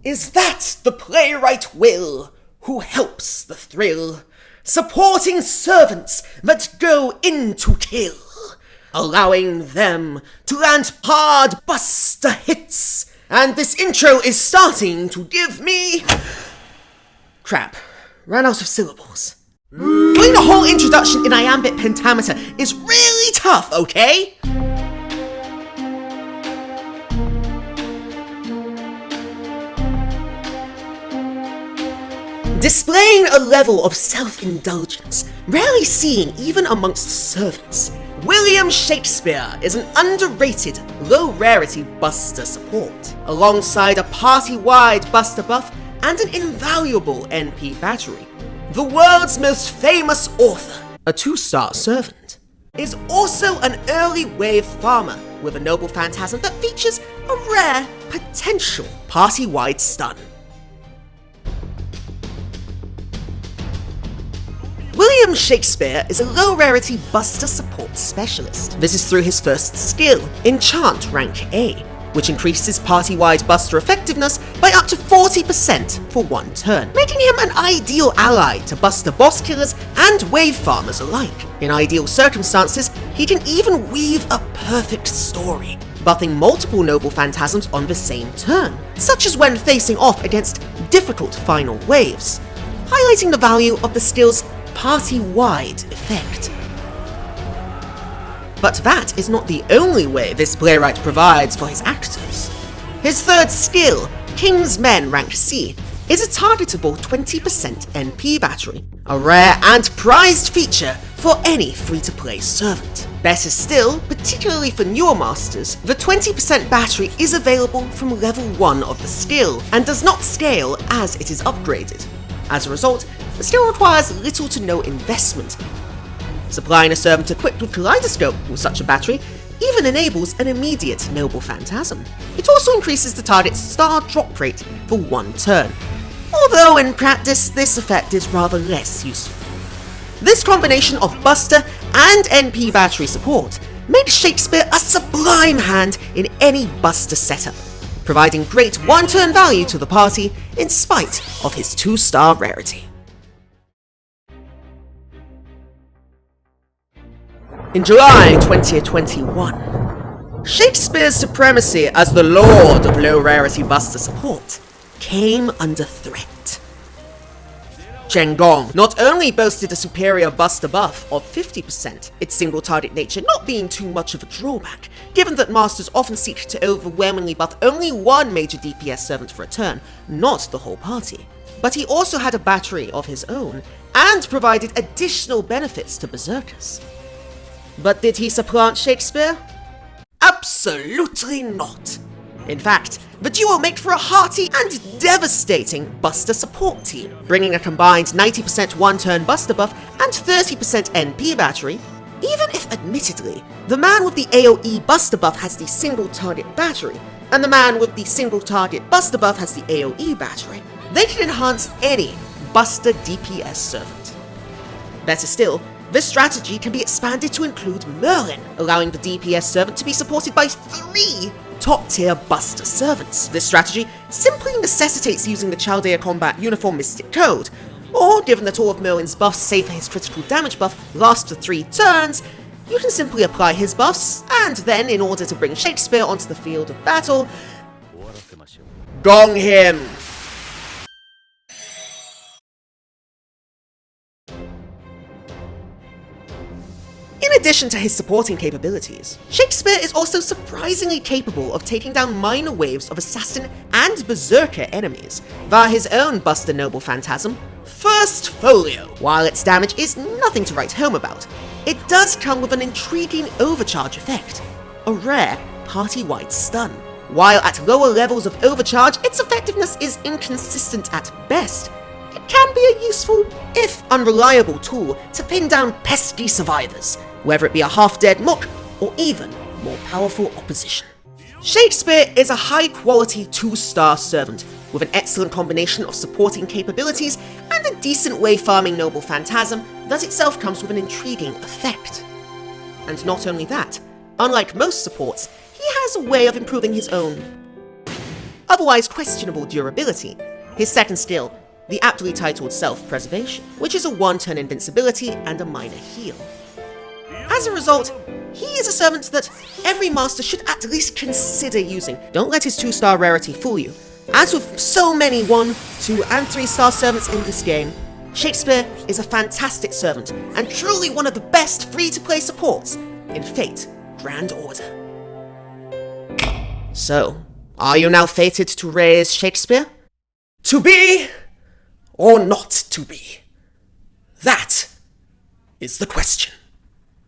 Is that the playwright will, who helps the thrill, supporting servants that go in to kill, allowing them to land hard buster hits, and this intro is starting to give me... Crap, ran out of syllables. Doing the whole introduction in iambic pentameter is really tough, okay? Displaying a level of self-indulgence rarely seen even amongst servants, William Shakespeare is an underrated, low-rarity buster support, alongside a party-wide buster buff and an invaluable NP battery. The world's most famous author, a 2-star servant, is also an early wave farmer with a noble phantasm that features a rare, potential party-wide stun. William Shakespeare is a low-rarity buster support specialist. This is through his first skill, Enchant Rank A, which increases party-wide buster effectiveness by up to 40% for 1 turn, making him an ideal ally to buster boss killers and wave farmers alike. In ideal circumstances, he can even weave a perfect story, buffing multiple noble phantasms on the same turn, such as when facing off against difficult final waves, highlighting the value of the skill's party-wide effect. But that is not the only way this playwright provides for his actors. His third skill, King's Men Rank C, is a targetable 20% NP battery, a rare and prized feature for any free-to-play servant. Better still, particularly for newer masters, the 20% battery is available from level 1 of the skill, and does not scale as it is upgraded. As a result, the skill requires little to no investment. Supplying a servant equipped with Kaleidoscope with such a battery even enables an immediate noble phantasm. It also increases the target's star drop rate for 1 turn, although in practice this effect is rather less useful. This combination of buster and NP battery support makes Shakespeare a sublime hand in any buster setup, providing great 1-turn value to the party in spite of his 2-star rarity. In July 2021, Shakespeare's supremacy as the lord of low-rarity buster support came under threat. Gong not only boasted a superior buster buff of 50%, its single target nature not being too much of a drawback, given that masters often seek to overwhelmingly buff only one major DPS servant for a turn, not the whole party, but he also had a battery of his own, and provided additional benefits to berserkers. But did he supplant Shakespeare? Absolutely not! In fact, the duo made for a hearty and devastating buster support team, bringing a combined 90% 1-turn buster buff and 30% NP battery. Even if admittedly, the man with the AoE buster buff has the single target battery, and the man with the single target buster buff has the AoE battery, they can enhance any buster DPS servant. Better still, this strategy can be expanded to include Merlin, allowing the DPS servant to be supported by 3 top-tier buster servants. This strategy simply necessitates using the Chaldea Combat Uniform Mystic Code, or given that all of Merlin's buffs save for his critical damage buff last for 3 turns, you can simply apply his buffs, and then, in order to bring Shakespeare onto the field of battle, gong him! In addition to his supporting capabilities, Shakespeare is also surprisingly capable of taking down minor waves of assassin and berserker enemies via his own buster noble phantasm, First Folio. While its damage is nothing to write home about, it does come with an intriguing overcharge effect, a rare party-wide stun. While at lower levels of overcharge, its effectiveness is inconsistent at best, it can be a useful, if unreliable, tool to pin down pesky survivors, whether it be a half-dead mook or even more powerful opposition. Shakespeare is a high-quality 2-star servant with an excellent combination of supporting capabilities and a decent way farming noble phantasm that itself comes with an intriguing effect. And not only that, unlike most supports, he has a way of improving his own otherwise questionable durability. His second skill, the aptly titled Self-Preservation, which is a 1-turn invincibility and a minor heal. As a result, he is a servant that every master should at least consider using. Don't let his 2-star rarity fool you. As with so many 1, 2, and 3-star servants in this game, Shakespeare is a fantastic servant and truly one of the best free-to-play supports in Fate Grand Order. So, are you now fated to raise Shakespeare? To be or not to be? That is the question.